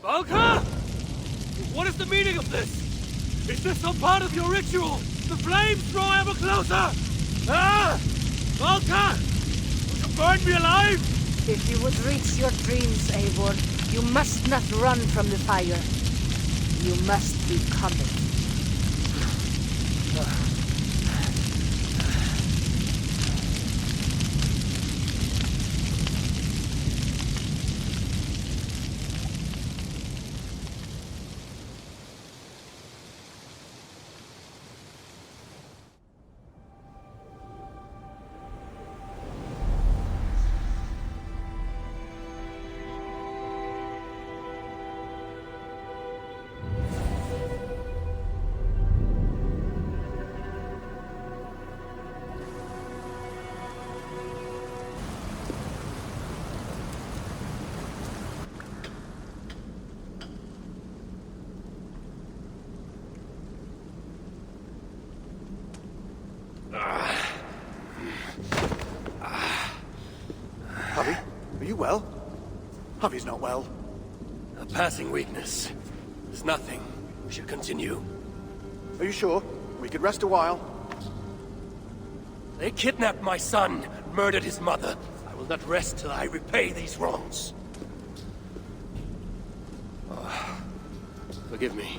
Valka! What is the meaning of this? Is this some part of your ritual? The flames draw ever closer! Ah! Valka! Would you burn me alive? If you would reach your dreams, Eivor, you must not run from the fire. You must become it. Javi, are you well? Javi's not well. A passing weakness. It's nothing. We should continue. Are you sure? We could rest a while. They kidnapped my son, murdered his mother. I will not rest till I repay these wrongs. Forgive me.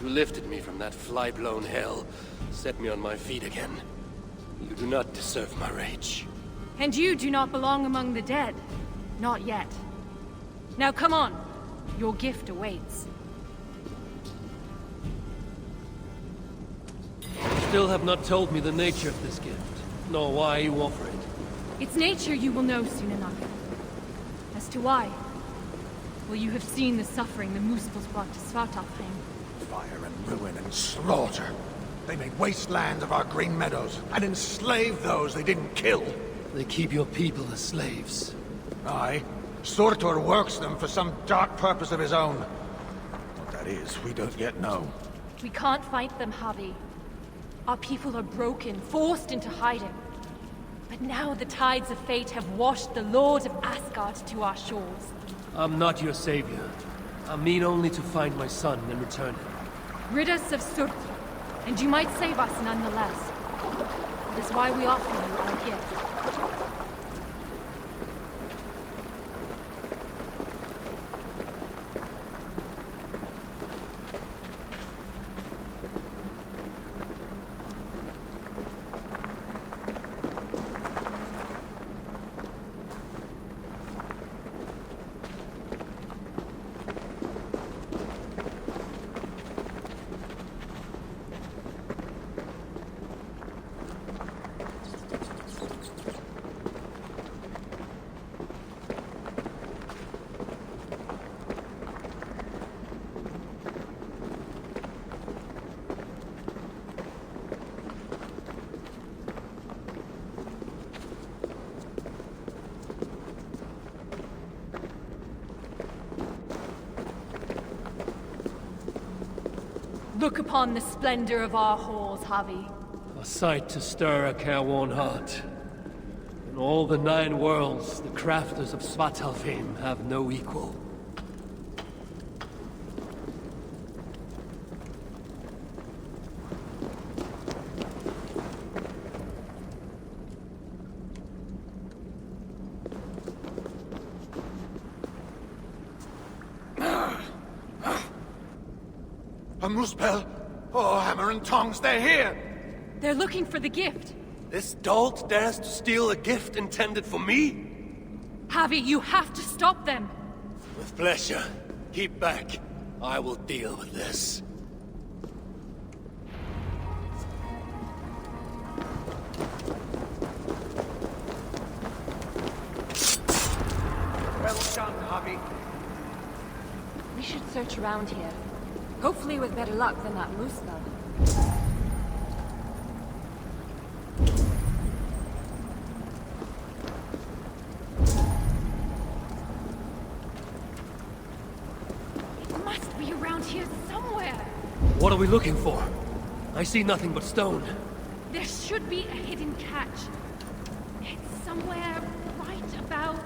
You lifted me from that fly-blown hell, set me on my feet again. You do not deserve my rage. And you do not belong among the dead. Not yet. Now come on. Your gift awaits. You still have not told me the nature of this gift, nor why you offer it. Its nature you will know soon enough. As to why, well, you have seen the suffering the Muspels brought to Svartalfheim. Fire and ruin and slaughter. They made wasteland of our green meadows, and enslaved those they didn't kill. They keep your people as slaves. Aye. Surtur works them for some dark purpose of his own. What that is, we don't yet know. We can't fight them, Javi. Our people are broken, forced into hiding. But now the tides of fate have washed the Lord of Asgard to our shores. I'm not your savior. I mean only to find my son and return him. Rid us of Surtur, and you might save us nonetheless. That is why we offer you our gift. Look upon the splendor of our halls, Javi. A sight to stir a careworn heart. In all the 9 worlds, the crafters of Svartalfheim have no equal. A Muspel! Oh, hammer and tongs, they're here! They're looking for the gift. This dolt dares to steal a gift intended for me? Javi, you have to stop them. With pleasure. Keep back. I will deal with this. Well done, Javi. We should search around here. Hopefully with better luck than that moose spell. It must be around here somewhere. What are we looking for? I see nothing but stone. There should be a hidden catch. It's somewhere right about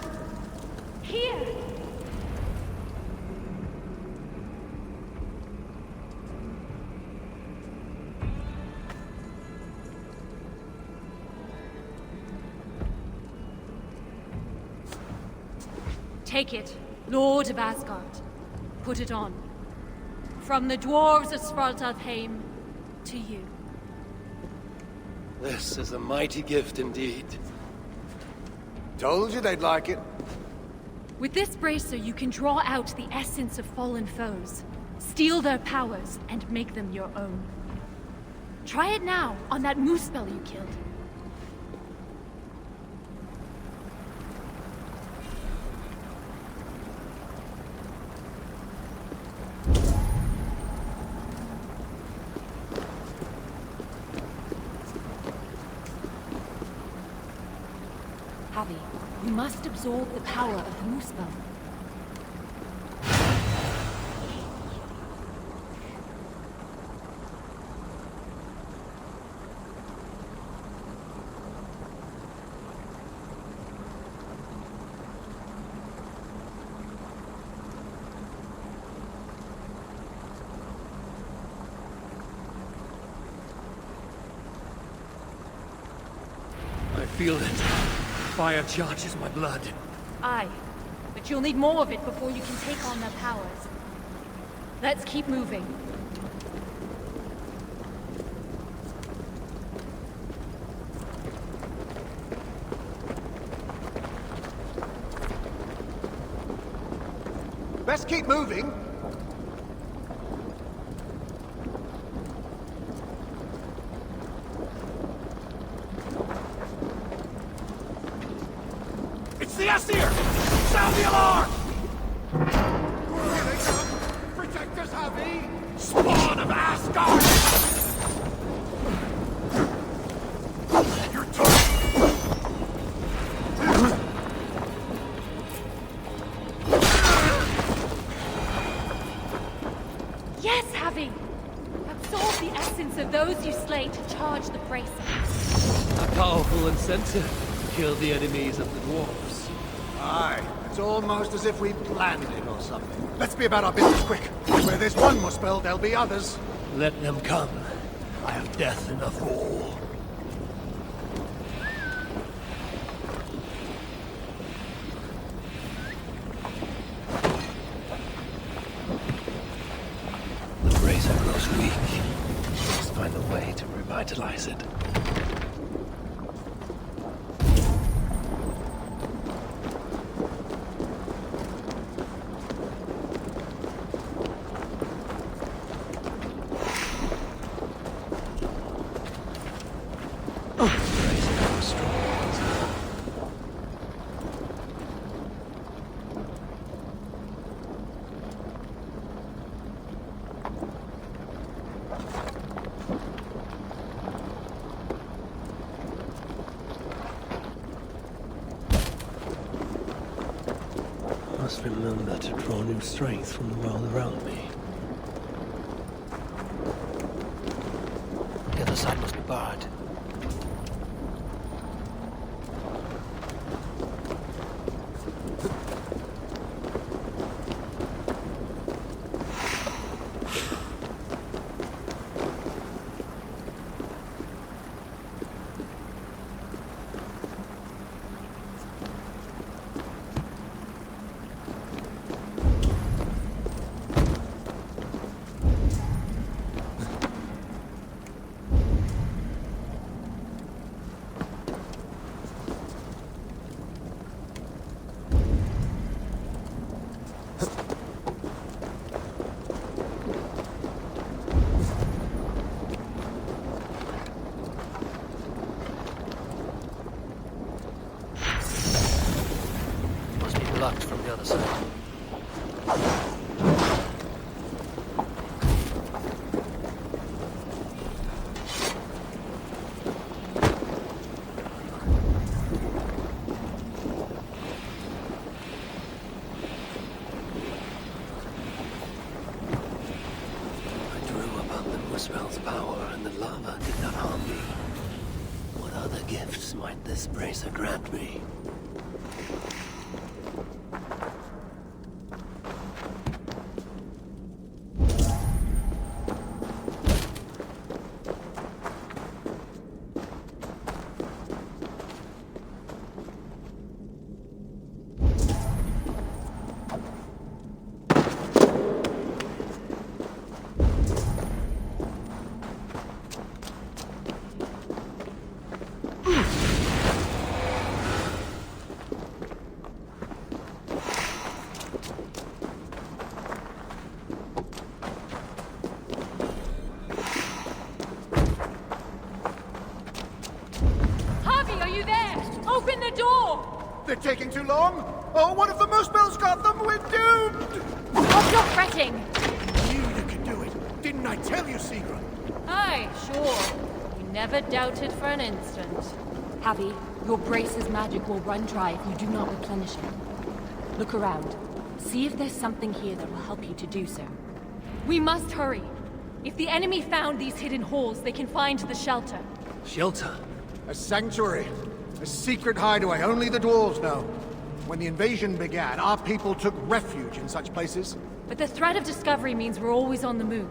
here. Take it, Lord of Asgard. Put it on. From the dwarves of Svartalfheim to you. This is a mighty gift indeed. Told you they'd like it. With this bracer, you can draw out the essence of fallen foes, steal their powers, and make them your own. Try it now, on that moose spell you killed. Javi, you must absorb the power of the moose spell. I feel it. Fire charges my blood. Aye, but you'll need more of it before you can take on their powers. Let's keep moving. Best keep moving. It's the Aesir! Sound the alarm! Here they come! Protect us, Havi! Spawn of Asgard! Your turn! Yes, Javi! Absorb the essence of those you slay to charge the bracer. A powerful incentive to kill the enemies of the dwarves. Aye, it's almost as if we planned it or something. Let's be about our business quick. Where there's one Muspel, there'll be others. Let them come. I have death enough for all. The bracer grows weak. Let's find a way to revitalize it. Must remember to draw new strength from the world around me. The other side must be barred. Blocked from the other side. I drew upon the Muspel's power, and the lava did not harm me. What other gifts might this bracer grant me? They're taking too long? Oh, what if the moose bell's got them? We're doomed! Stop your fretting! I knew you could do it. Didn't I tell you, Seagram? Aye, sure. We never doubted for an instant. Javi, your brace's magic will run dry if you do not replenish it. Look around. See if there's something here that will help you to do so. We must hurry. If the enemy found these hidden holes, they can find the shelter. Shelter? A sanctuary. A secret hideaway only the dwarves know. When the invasion began, our people took refuge in such places. But the threat of discovery means we're always on the move.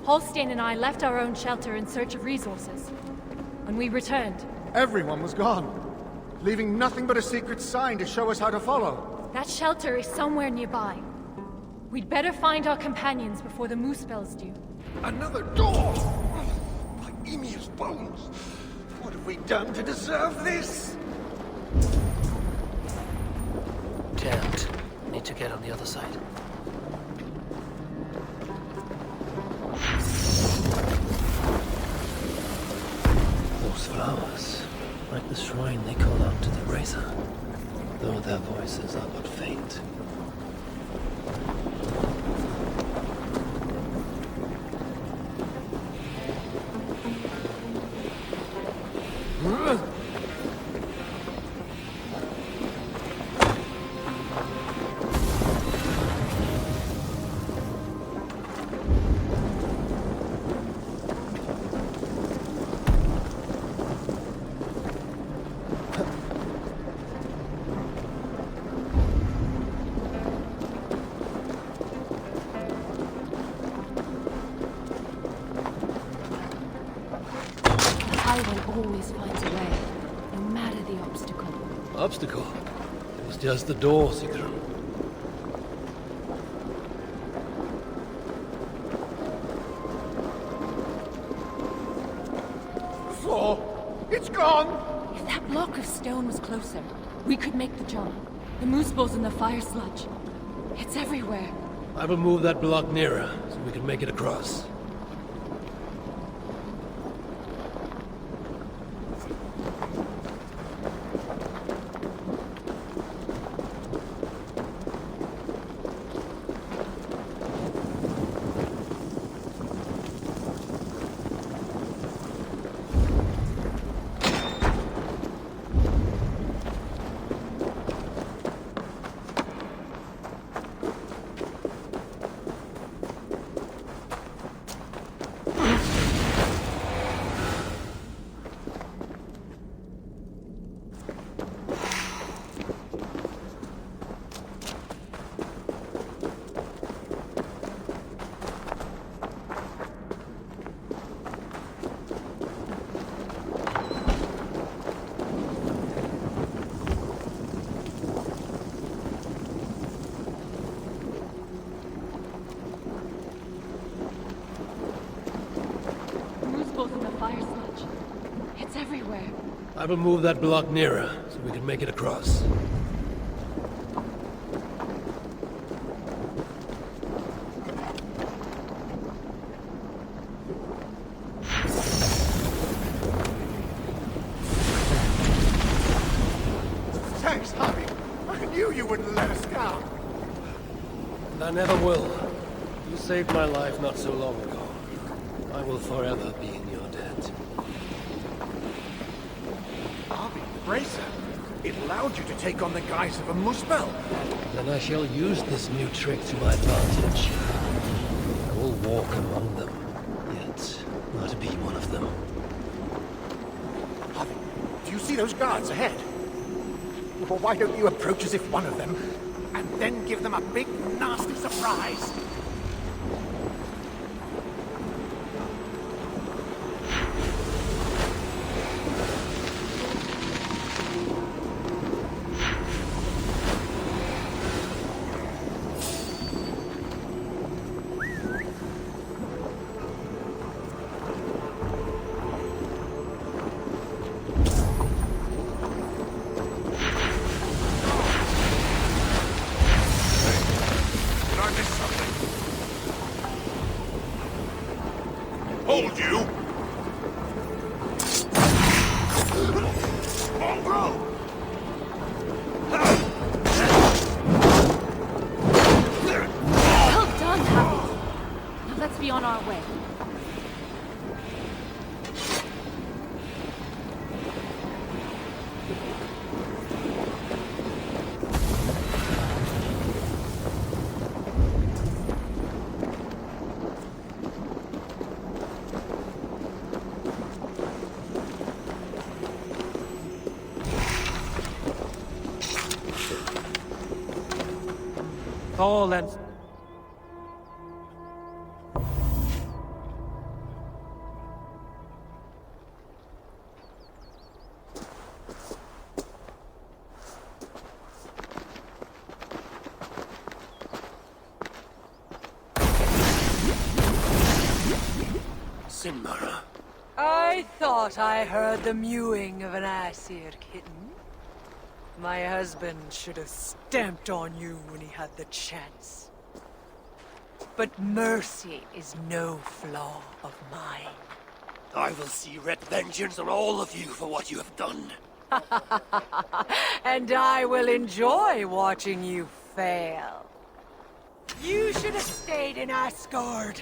Holstein and I left our own shelter in search of resources. When we returned, Everyone was gone, leaving nothing but a secret sign to show us how to follow. that shelter is somewhere nearby. We'd better find our companions before the moose bells do. Another door! My Emir's bones! What have we done to deserve this? Damned. Need to get on the other side. Those flowers, like the shrine they call out to the Razor, though their voices are but faint. Always finds a way, no matter the obstacle. Obstacle? It was just the door, Sigrun. Floor! It's gone! If that block of stone was closer, we could make the jump. The moose balls in the fire sludge. It's everywhere. I will move that block nearer, so we can make it across. I will move that block nearer, so we can make it across. Thanks, Javi. I knew you wouldn't let us down. And I never will. You saved my life not so long ago. I will forever be in your debt. Bracer. It allowed you to take on the guise of a muspel. Then I shall use this new trick to my advantage. I will walk among them, yet not be one of them. Javi, do you see those guards ahead? Well, why don't you approach as if one of them, and then give them a big, nasty surprise? Hold you! Mongrel! way. Tall and... Sinmara. I thought I heard the mewing of an Aesir kitten. My husband should have stamped on you when he had the chance. But mercy is no flaw of mine. I will see red vengeance on all of you for what you have done. And I will enjoy watching you fail. You should have stayed in Asgard.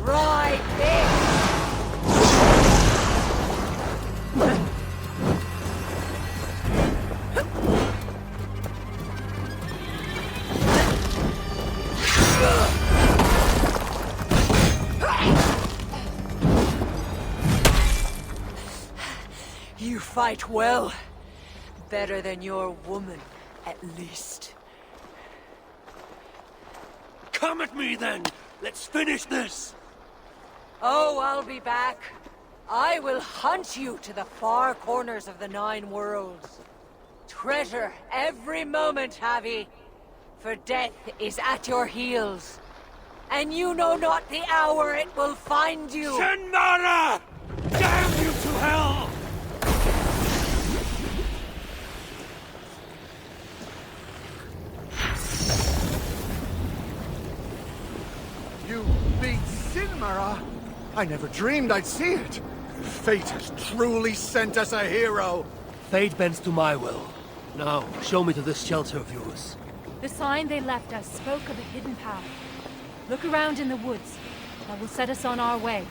Right there. You fight well. Better than your woman, at least. Come at me then! Let's finish this! Oh, I'll be back. I will hunt you to the far corners of the 9 worlds. Treasure every moment, Javi, for death is at your heels. And you know not the hour it will find you. Sinmara! Damn you to hell! You beat Sinmara? I never dreamed I'd see it. Fate has truly sent us a hero. Fate bends to my will. Now, show me to this shelter of yours. The sign they left us spoke of a hidden path. Look around in the woods. That will set us on our way.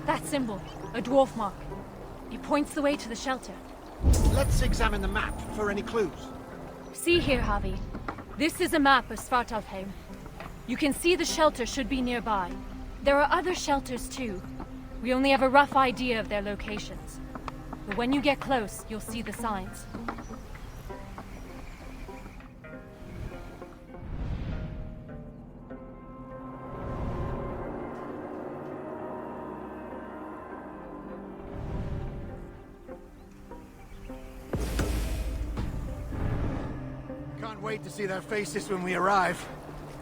That symbol, a dwarf mark. It points the way to the shelter. Let's examine the map for any clues. See here, Javi. This is a map of Svartalfheim. You can see the shelter should be nearby. There are other shelters too. We only have a rough idea of their locations. But when you get close, you'll see the signs. Can't wait to see their faces when we arrive.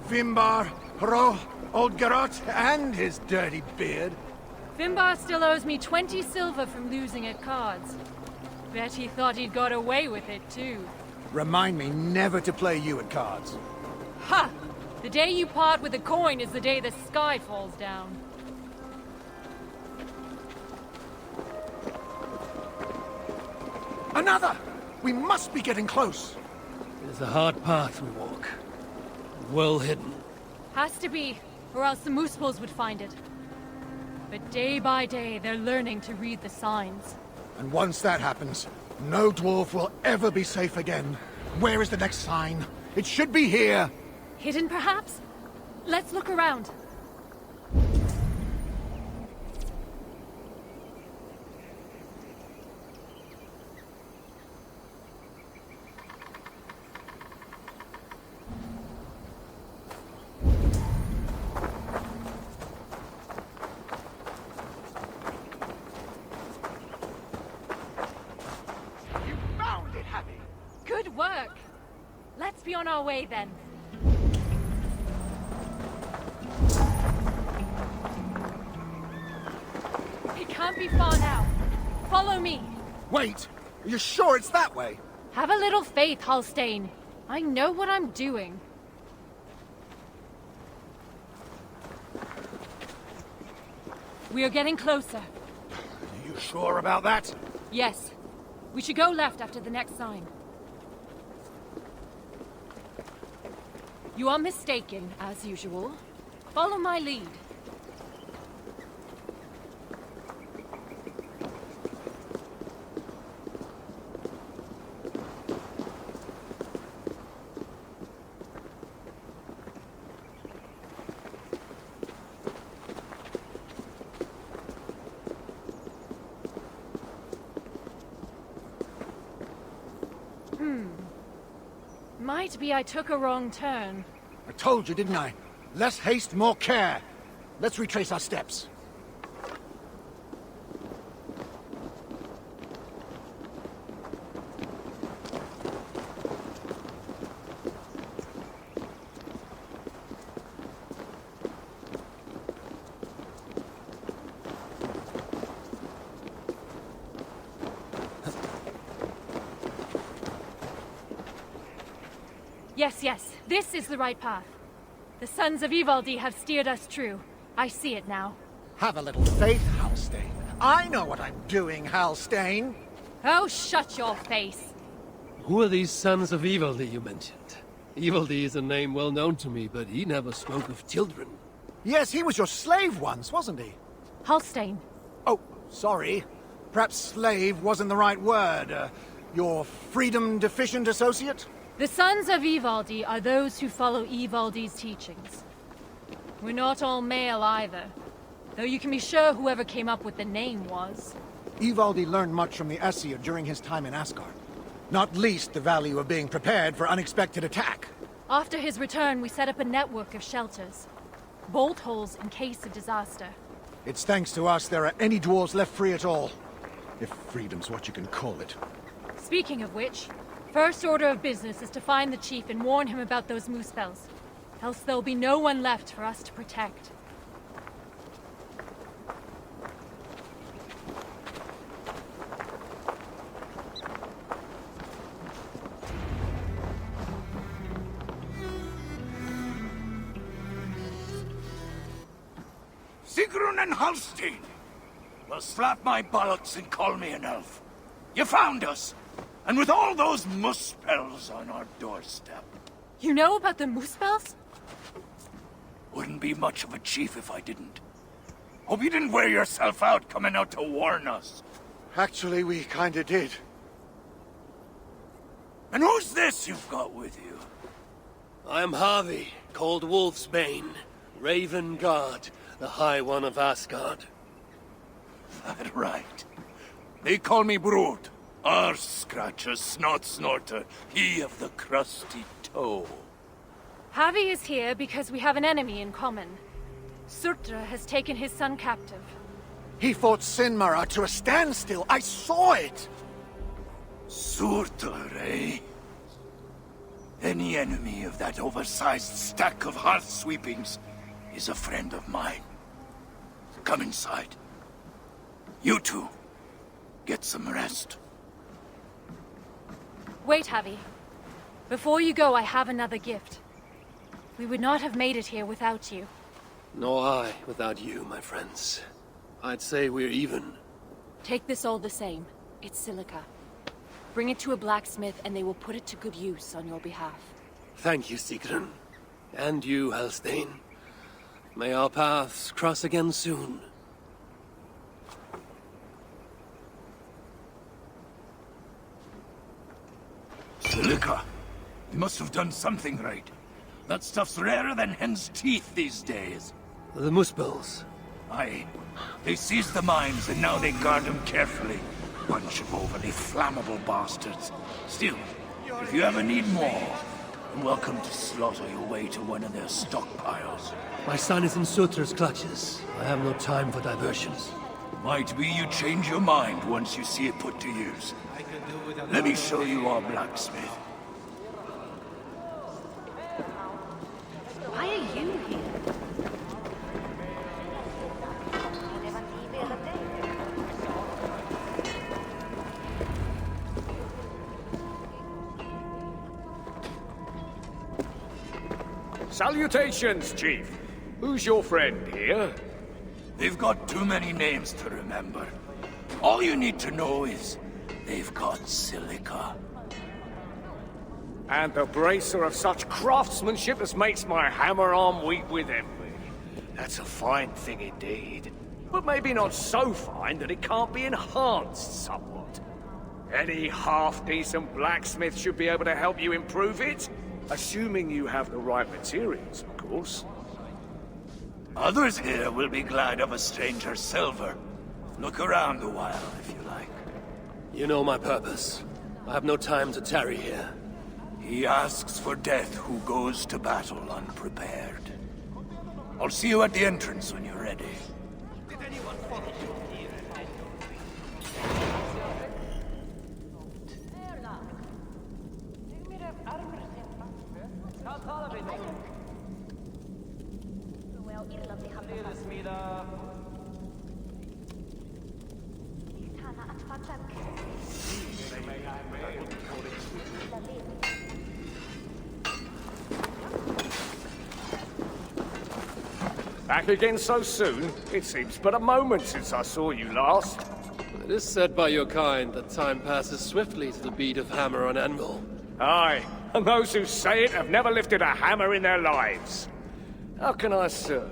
Fimbar, Hro, Old Garot, and his dirty beard. Fimbar still owes me 20 silver from losing at cards. Bet he thought he'd got away with it too. Remind me never to play you at cards. Ha! The day you part with a coin is the day the sky falls down. Another! We must be getting close. It is a hard path we walk. Well hidden. Has to be. or else the Moosepills would find it. But day by day, they're learning to read the signs. And once that happens, no dwarf will ever be safe again. Where is the next sign? It should be here! Hidden, perhaps? Let's look around. You found it, have you? Good work! Let's be on our way then. It can't be far now. Follow me. Wait! Are you sure it's that way? Have a little faith, Halstein. I know what I'm doing. We are getting closer. Are you sure about that? Yes. We should go left after the next sign. You are mistaken, as usual. Follow my lead. Might be I took a wrong turn. I told you, didn't I? Less haste, more care. Let's retrace our steps. Yes, this is the right path. The Sons of Ivaldi have steered us true. I see it now. Have a little faith, Halstein. I know what I'm doing, Halstein. Oh, shut your face. Who are these Sons of Ivaldi you mentioned? Ivaldi is a name well known to me, but he never spoke of children. Yes, he was your slave once, wasn't he? Halstein. Oh, sorry. Perhaps slave wasn't the right word. Your freedom-deficient associate? The Sons of Ivaldi are those who follow Ivaldi's teachings. We're not all male either, though you can be sure whoever came up with the name was. Ivaldi learned much from the Aesir during his time in Asgard. Not least the value of being prepared for unexpected attack. After his return, we set up a network of shelters. Bolt holes in case of disaster. It's thanks to us there are any dwarves left free at all. If freedom's what you can call it. Speaking of which, first order of business is to find the chief and warn him about those Moosepills. Else there'll be no one left for us to protect. Sigrun and Halstein! Well, slap my bollocks and call me an elf. You found us! And with all those Moosepills on our doorstep. You know about the Moosepills? Wouldn't be much of a chief if I didn't. Hope you didn't wear yourself out coming out to warn us. Actually, we kinda did. And who's this you've got with you? I am Harvey, called Wolfsbane, Raven Guard, the High One of Asgard. That right. They call me Brood. Arse Scratcher, Snot Snorter, he of the crusty toe. Harvey is here because we have an enemy in common. Surtra has taken his son captive. He fought Sinmara to a standstill. I saw it! Surtur, eh? Any enemy of that oversized stack of hearth sweepings is a friend of mine. Come inside. You two, get some rest. Wait, Harvey. Before you go, I have another gift. We would not have made it here without you. Nor I without you, my friends. I'd say we're even. Take this all the same. It's silica. Bring it to a blacksmith and they will put it to good use on your behalf. Thank you, Sigrun. And you, Halstein. May our paths cross again soon. Silica. They must have done something right. That stuff's rarer than hen's teeth these days. The Muspels. Aye. They seized the mines and now they guard them carefully. Bunch of overly flammable bastards. Still, if you ever need more, you're welcome to slaughter your way to one of their stockpiles. My son is in Sutra's clutches. I have no time for diversions. Might be you change your mind once you see it put to use. Let me show you our blacksmith. Why are you here? Salutations, Chief. Who's your friend here? They've got too many names to remember. All you need to know is they've got silica. And the bracer of such craftsmanship as makes my hammer arm weak with envy. That's a fine thing indeed. But maybe not so fine that it can't be enhanced somewhat. Any half-decent blacksmith should be able to help you improve it. Assuming you have the right materials, of course. Others here will be glad of a stranger's silver. Look around a while, if you like. You know my purpose. I have no time to tarry here. He asks for death who goes to battle unprepared. I'll see you at the entrance when you're ready. Back again so soon? It seems but a moment since I saw you last. It is said by your kind that time passes swiftly to the beat of hammer on anvil. Aye, and those who say it have never lifted a hammer in their lives. How can I serve?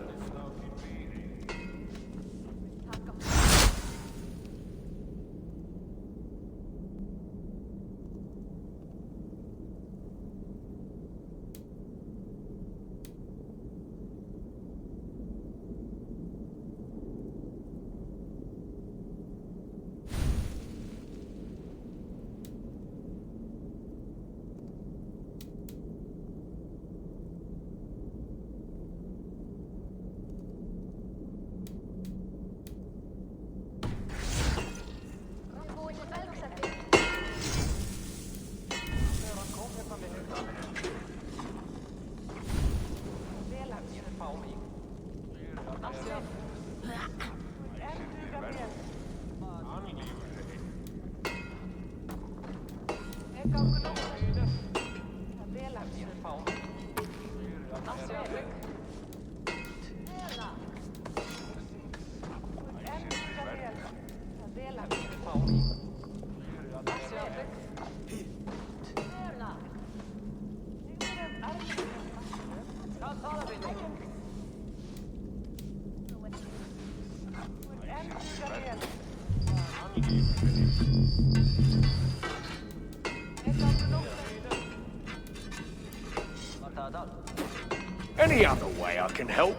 Any other way I can help?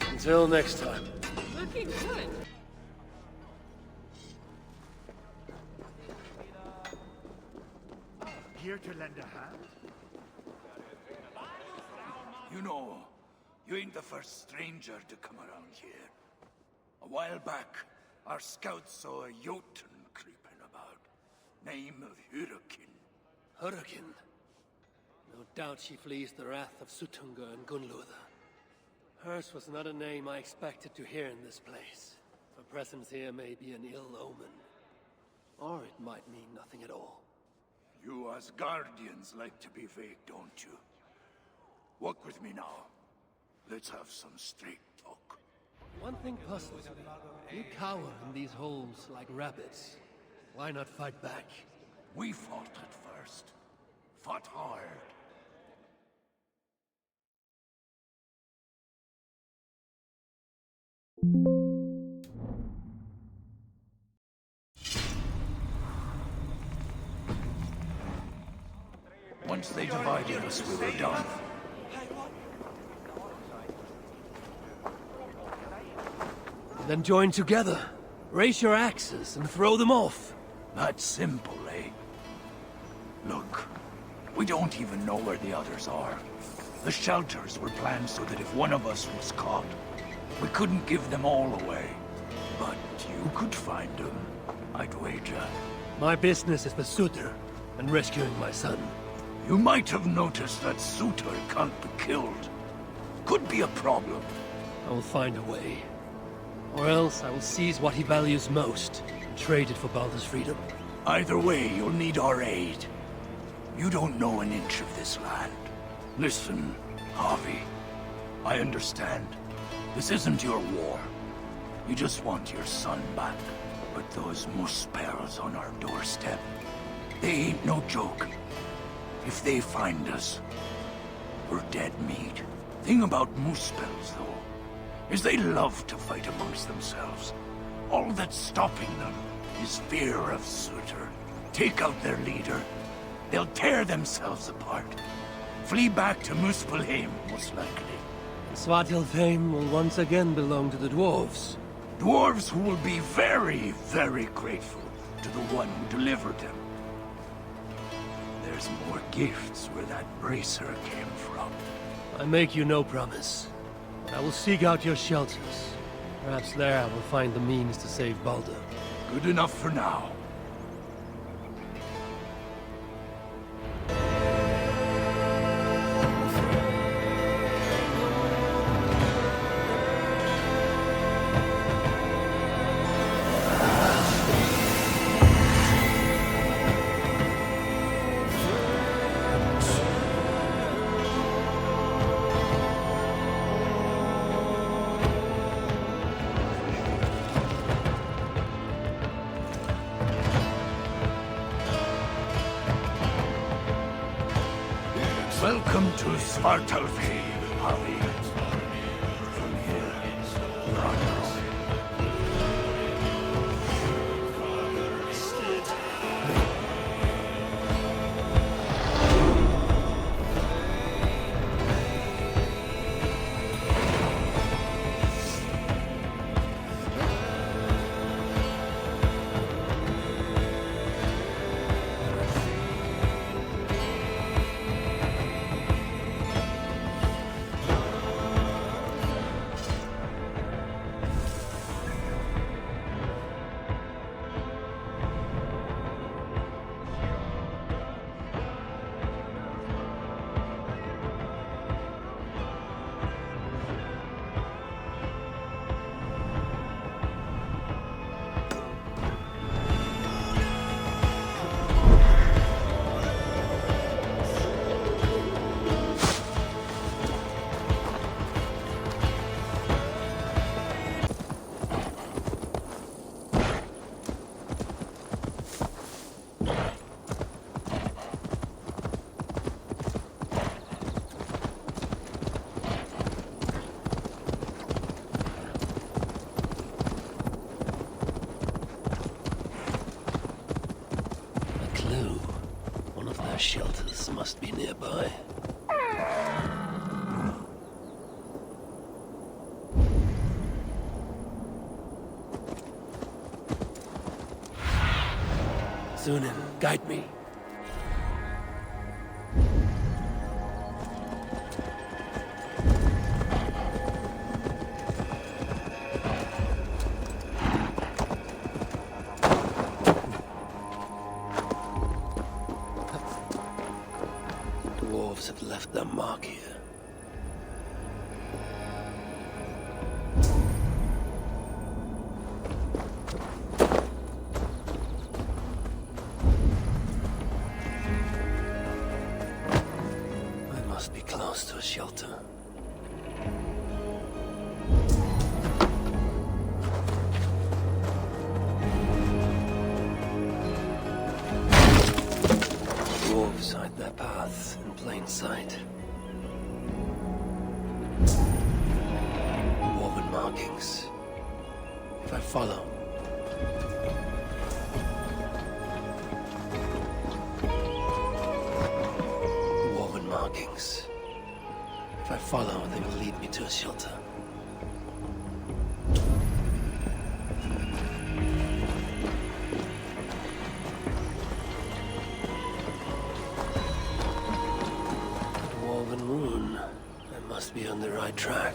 Until next time. Looking good. Here to lend a hand? You know, you ain't the first stranger to come around here. A while back, our scouts saw a Jotun creeping about. Name of Hurricane. Hurricane. No doubt she flees the wrath of Sutunga and Gunluther. Hers was not a name I expected to hear in this place. Her presence here may be an ill omen. Or it might mean nothing at all. You as guardians like to be vague, don't you? Walk with me now. Let's have some straight talk. One thing puzzles me. You cower in these holes like rabbits. Why not fight back? We fought at first. Fought hard. Once they divided us, we were done. Then join together. Raise your axes and throw them off. That's simple, eh? Look, we don't even know where the others are. The shelters were planned so that if one of us was caught, we couldn't give them all away. But you could find them, I'd wager. My business is with Sutter and rescuing my son. You might have noticed that Sutter can't be killed. Could be a problem. I will find a way. Or else I will seize what he values most and trade it for Baldur's freedom. Either way, you'll need our aid. You don't know an inch of this land. Listen, Harvey. I understand. This isn't your war. You just want your son back. But those Muspels on our doorstep, they ain't no joke. If they find us, we're dead meat. Thing about Muspels, though, is they love to fight amongst themselves. All that's stopping them is fear of Sutter. Take out their leader, they'll tear themselves apart. Flee back to Muspelheim, most likely. Svartalfheim will once again belong to the dwarves. Dwarves who will be very, very grateful to the one who delivered them. There's more gifts where that bracer came from. I make you no promise. But I will seek out your shelters. Perhaps there I will find the means to save Baldur. Good enough for now. Welcome to Svartalfheim, Harvey. From here, Ragnarök. Shelters must be nearby. Sunan, guide me. Dwarves have left their mark here. I must be close to a shelter. Dwarves hide their paths in plain sight. Dwarven markings. If I follow... Woven markings. If I follow, they will lead me to a shelter. Woven rune. I must be on the right track.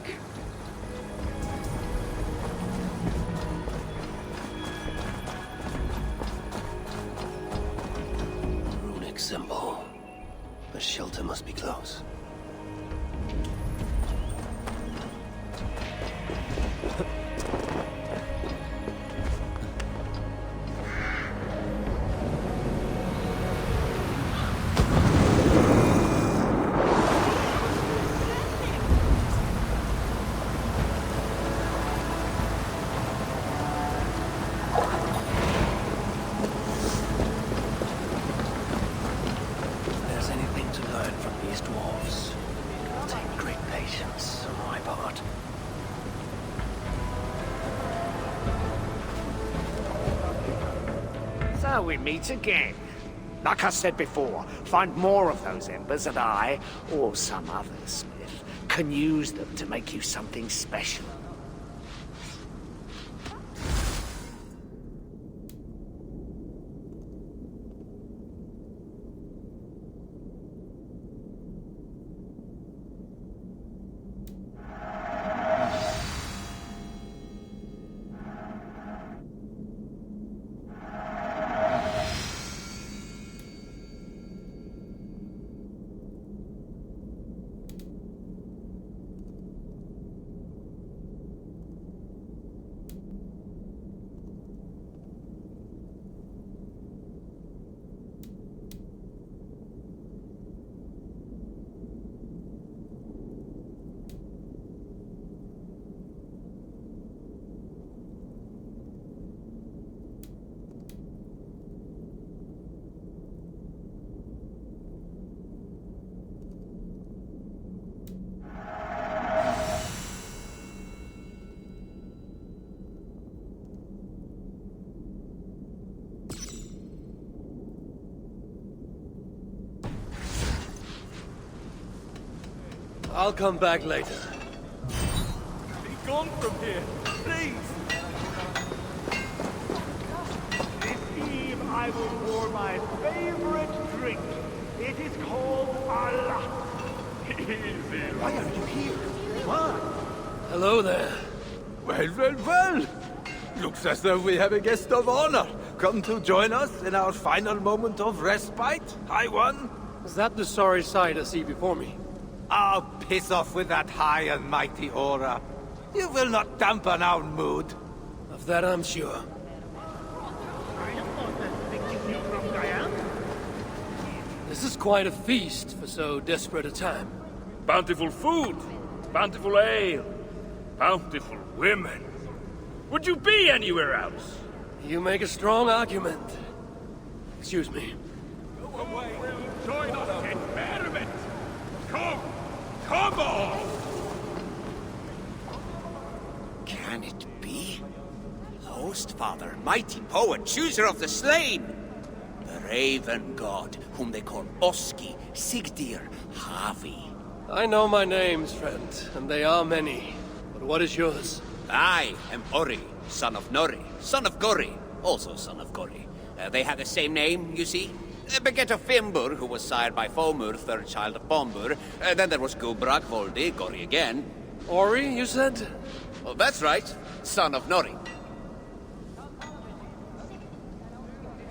Runic symbol. The shelter must be close. So we meet again. Like I said before, find more of those embers and I, or some other smith, can use them to make you something special. I'll come back later. Be gone from here, please! This eve I will pour my favorite drink. It is called Allah. Easy. Why are you here? Why? Hello there. Well. Looks as though we have a guest of honor. Come to join us in our final moment of respite, High One? Is that the sorry sight I see before me? Oh, piss off with that high and mighty aura. You will not dampen our mood. Of that I'm sure. This is quite a feast for so desperate a time. Bountiful food, bountiful ale, bountiful women. Would you be anywhere else? You make a strong argument. Excuse me. Go away. Join us in merriment. Come on! Can it be? Host Father, mighty poet, chooser of the slain! The Raven God, whom they call Oski, Sigdir, Havi. I know my names, friend, and they are many. But what is yours? I am Ori, son of Nori, son of Gori, also son of Gori. They have the same name, you see? Beget of Fimbur, who was sired by Fomur, third child of Bombur. Then there was Gubrak, Voldi, Gori again. Ori, you said? Oh, that's right, son of Nori.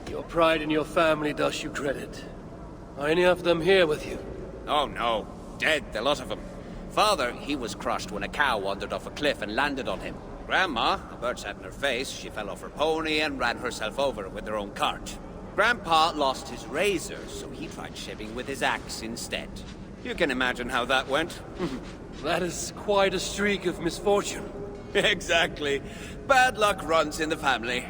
Your pride in your family does you credit. Are any of them here with you? Oh no, dead, a lot of them. Father, he was crushed when a cow wandered off a cliff and landed on him. Grandma, a bird sat in her face, she fell off her pony and ran herself over with her own cart. Grandpa lost his razor, so he tried shaving with his axe instead. You can imagine how that went. That is quite a streak of misfortune. Exactly. Bad luck runs in the family.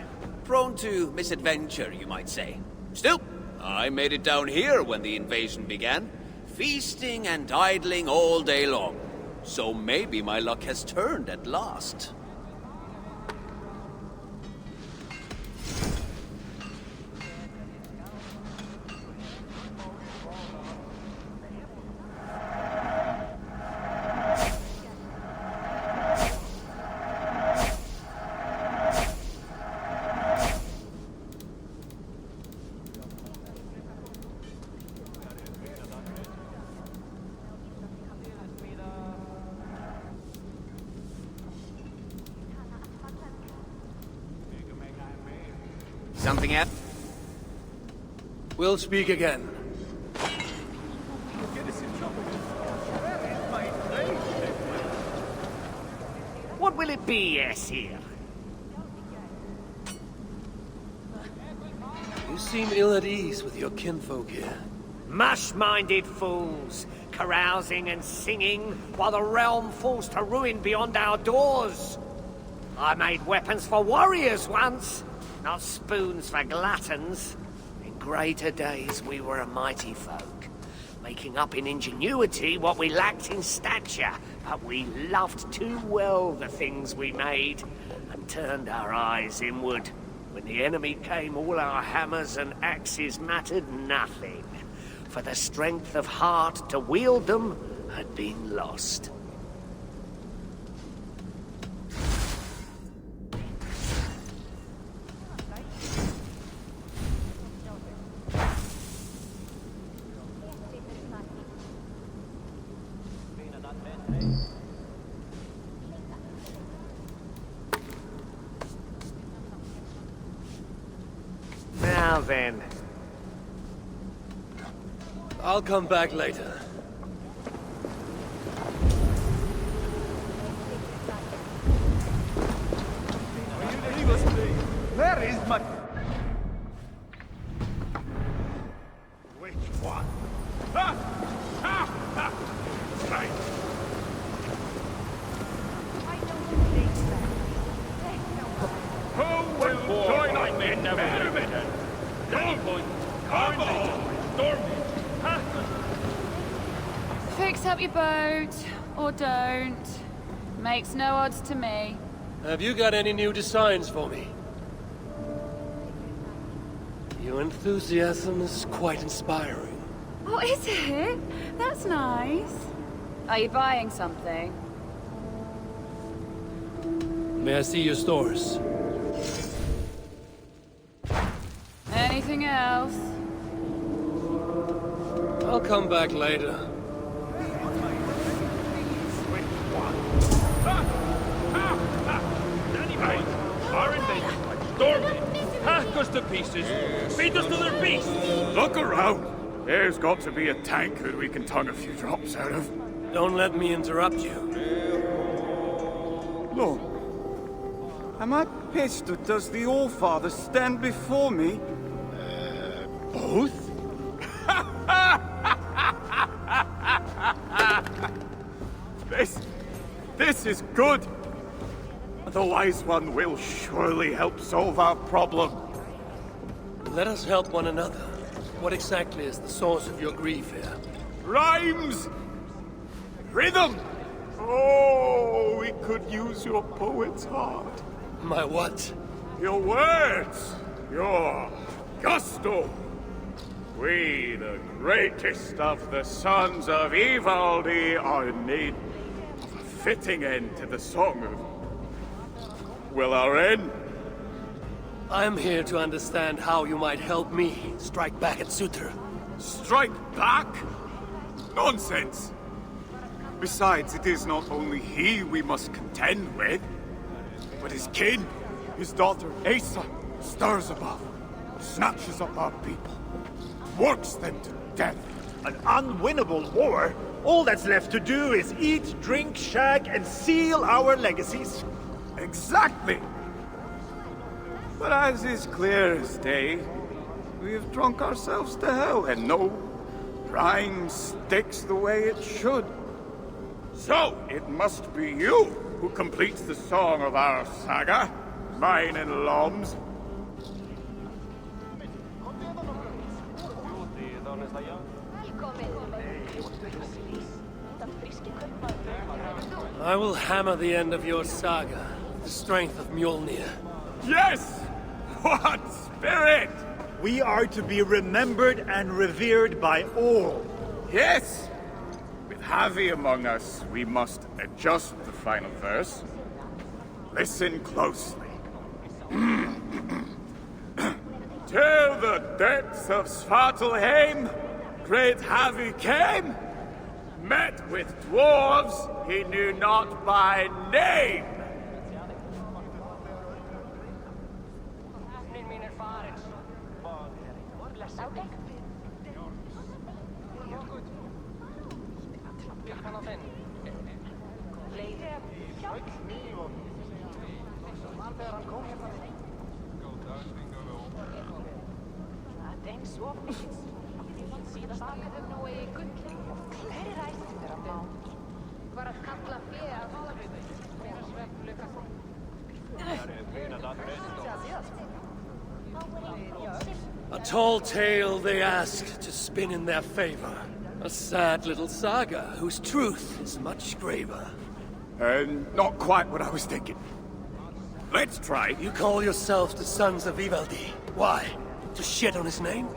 Prone to misadventure, you might say. Still, I made it down here when the invasion began. Feasting and idling all day long. So maybe my luck has turned at last. Something else? We'll speak again. What will it be, yes, here? You seem ill at ease with your kinfolk here. Mush-minded fools, carousing and singing while the realm falls to ruin beyond our doors. I made weapons for warriors once, not spoons for gluttons. In greater days we were a mighty folk, making up in ingenuity what we lacked in stature, but we loved too well the things we made, and turned our eyes inward. When the enemy came, all our hammers and axes mattered nothing, for the strength of heart to wield them had been lost. Now then. I'll come back later. Where is my... Which one? Ha! Ha! Ha! Right. Who will join us in merriment? Come on! Stormy! Fix up your boat, or don't. Makes no odds to me. Have you got any new designs for me? Your enthusiasm is quite inspiring. Oh, is it? That's nice. Are you buying something? May I see your stores? Anything else? I'll come back later. Our invasion by Stormy. Hack us to pieces. Feed us to their beasts. Look around. There's got to be a tank that we can tongue a few drops out of. Don't let me interrupt you. Lord, am I pissed or does the All-Father stand before me? Both? This is good. The Wise One will surely help solve our problem. Let us help one another. What exactly is the source of your grief here? Rhymes! Rhythm! Oh, we could use your poet's heart. My what? Your words! Your gusto! We, the greatest of the sons of Ivaldi, are in need of a fitting end to the song of... Well, our end? I'm here to understand how you might help me strike back at Sutur. Strike back? Nonsense! Besides, it is not only he we must contend with, but his kin, his daughter Asa, stirs above, snatches up our people, works them to death. An unwinnable war? All that's left to do is eat, drink, shag, and seal our legacies. Exactly! But as is clear as day, we have drunk ourselves to hell, and no rhyme sticks the way it should. So, it must be you who completes the song of our saga, mine and Lom's. I will hammer the end of your saga, the strength of Mjolnir. Yes! What spirit! We are to be remembered and revered by all. Yes! With Javi among us, we must adjust the final verse. Listen closely. Till the depths of Svartalheim, great Javi came, met with dwarves he knew not by name. A tall tale they ask to spin in their favor. A sad little saga whose truth is much graver. Not quite what I was thinking. Let's try. You call yourselves the Sons of Ivaldi. Why? To shit on his name?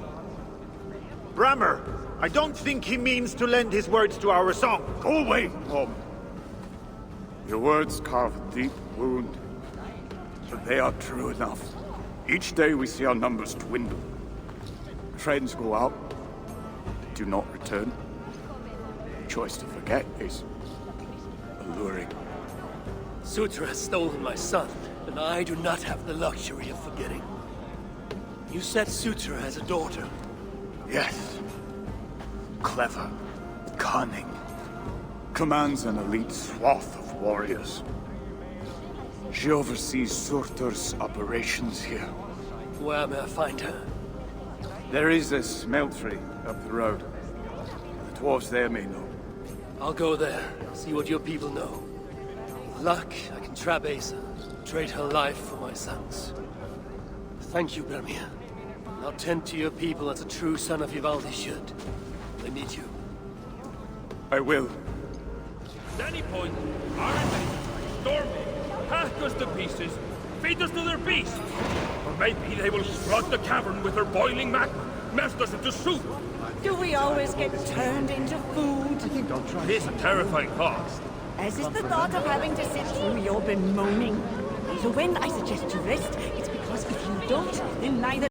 Brammer, I don't think he means to lend his words to our song. Go away, Tom. Your words carve a deep wound, but they are true enough. Each day we see our numbers dwindle. Friends go out, but do not return. The choice to forget is alluring. Sutra has stolen my son, and I do not have the luxury of forgetting. You said Sutra has a daughter. Yes. Clever, cunning. Commands an elite swath of warriors. She oversees Surtur's operations here. Where may I find her? There is a smeltery up the road. The dwarves there may know. I'll go there, see what your people know. With luck, I can trap Asa, trade her life for my son's. Thank you, Bermir. Now tend to your people as a true son of Ivaldi should. They need you. I will. At any point, our invaders storm in, hack us to pieces, feed us to their beasts. Or maybe they will flood the cavern with their boiling magma, melt us into soup. Do we always get turned into food? It is a terrifying thought. As is the thought of having to sit through your bemoaning. So when I suggest you rest, it's because if you don't, then neither